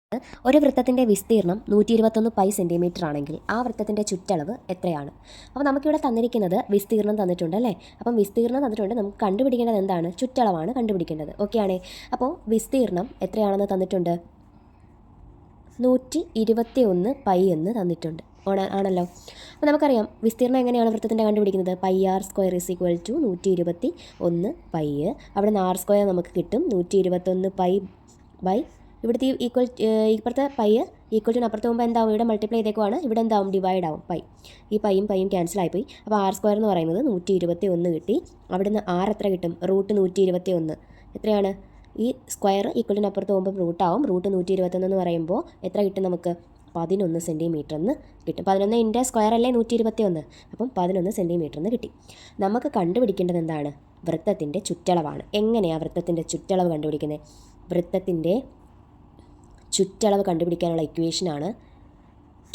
ഒരു വൃത്തത്തിൻ്റെ വിസ്തീർണം 121 pi centimetre ആണെങ്കിൽ ആ വൃത്തത്തിൻ്റെ ചുറ്റളവ് എത്രയാണ്? അപ്പോൾ നമുക്കിവിടെ തന്നിരിക്കുന്നത് വിസ്തീർണം തന്നിട്ടുണ്ട് അല്ലേ? അപ്പം വിസ്തീർണം തന്നിട്ടുണ്ട്, നമുക്ക് കണ്ടുപിടിക്കേണ്ടത് എന്താണ്? ചുറ്റളവാണ് കണ്ടുപിടിക്കേണ്ടത്. ഓക്കെ ആണേ? അപ്പോൾ വിസ്തീർണം എത്രയാണെന്ന് തന്നിട്ടുണ്ട്? 121 പൈ എന്ന് തന്നിട്ടുണ്ട് ആണല്ലോ. അപ്പോൾ നമുക്കറിയാം വിസ്തീർണം എങ്ങനെയാണ് വൃത്തത്തിൻ്റെ കണ്ടുപിടിക്കുന്നത്? Pi r square is equal to 121 pi. അവിടെ നിന്ന് ആർ സ്ക്വയർ നമുക്ക് കിട്ടും 121 പൈ ബൈ ഇവിടുത്തെ ഇപ്പുറത്തെ പൈ ഈക്വൽ ടു അപ്പുറത്ത് പോകുമ്പോൾ എന്താവും? ഇവിടെ മൾട്ടിപ്ലൈ ചെയ്തേക്കുവാണ്, ഇവിടെ എന്താവും? ഡിവൈഡ് ആവും പൈ. ഈ പൈയും ക്യാൻസൽ ആയിപ്പോയി. അപ്പോൾ ആർ സ്ക്വയർ എന്ന് പറയുന്നത് 121 കിട്ടി. അവിടെ നിന്ന് ആർ എത്ര കിട്ടും? റൂട്ട് 121 എത്രയാണ്? ഈ സ്ക്വയർ ഈക്വൽ ടു അപ്പുറത്ത് പോകുമ്പോൾ റൂട്ടാവും. റൂട്ട് 121 എന്ന് പറയുമ്പോൾ എത്ര കിട്ടും നമുക്ക്? 11 സെൻറ്റിമീറ്റർ എന്ന് കിട്ടും. 11 ഇൻ്റെ സ്ക്വയർ അല്ലേ 121, അപ്പം 11 സെൻറ്റിമീറ്റർ എന്ന് കിട്ടി. നമുക്ക് കണ്ടുപിടിക്കേണ്ടത് എന്താണ്? വൃത്തത്തിൻ്റെ ചുറ്റളവാണ്. എങ്ങനെയാണ് വൃത്തത്തിൻ്റെ ചുറ്റളവ് കണ്ടുപിടിക്കുന്നത്? വൃത്തത്തിൻ്റെ ചുറ്റളവ് കണ്ടുപിടിക്കാനുള്ള ഇക്വേഷനാണ്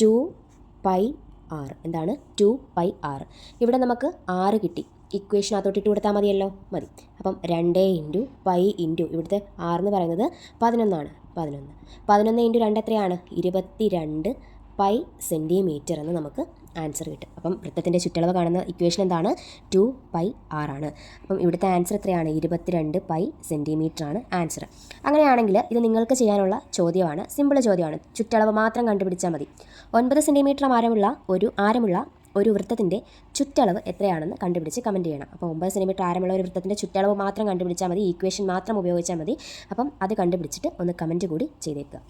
2πr. എന്താണ്? 2πr. ഇവിടെ നമുക്ക് 6 കിട്ടി. ഇക്വേഷനകത്തോട്ട് ഇട്ട് കൊടുത്താൽ മതിയല്ലോ, മതി. അപ്പം 2 ഇൻറ്റു പൈ ഇൻറ്റു ഇവിടുത്തെ 6 എന്ന് പറയുന്നത് 11 ആണ്. 11 ഇൻറ്റു 2 എത്രയാണ്? 22 പൈ സെൻറ്റിമീറ്റർ എന്ന് നമുക്ക് ആൻസർ കിട്ടും. അപ്പം വൃത്തത്തിൻ്റെ ചുറ്റളവ് കാണുന്ന ഇക്വേഷൻ എന്താണ്? 2πr ആണ്. അപ്പം ഇവിടുത്തെ ആൻസർ എത്രയാണ്? 22 പൈ സെൻറ്റിമീറ്റർ ആണ് ആൻസർ. അങ്ങനെയാണെങ്കിൽ ഇത് നിങ്ങൾക്ക് ചെയ്യാനുള്ള ചോദ്യമാണ്, സിമ്പിൾ ചോദ്യമാണ്. ചുറ്റളവ് മാത്രം കണ്ടുപിടിച്ചാൽ മതി. 9 സെൻറ്റിമീറ്റർ ആരമുള്ള ഒരു വൃത്തത്തിൻ്റെ ചുറ്റളവ് എത്രയാണെന്ന് കണ്ടുപിടിച്ച് കമൻറ്റ് ചെയ്യണം. അപ്പോൾ 9 സെൻറ്റിമീറ്റർ ആരമുള്ള ഒരു വൃത്തത്തിൻ്റെ ചുറ്റളവ് മാത്രം കണ്ടുപിടിച്ചാൽ മതി, ഈക്വേഷൻ മാത്രം ഉപയോഗിച്ചാൽ മതി. അപ്പം അത് കണ്ടുപിടിച്ചിട്ട് ഒന്ന് കമൻറ്റ് കൂടി ചെയ്തേക്കുക.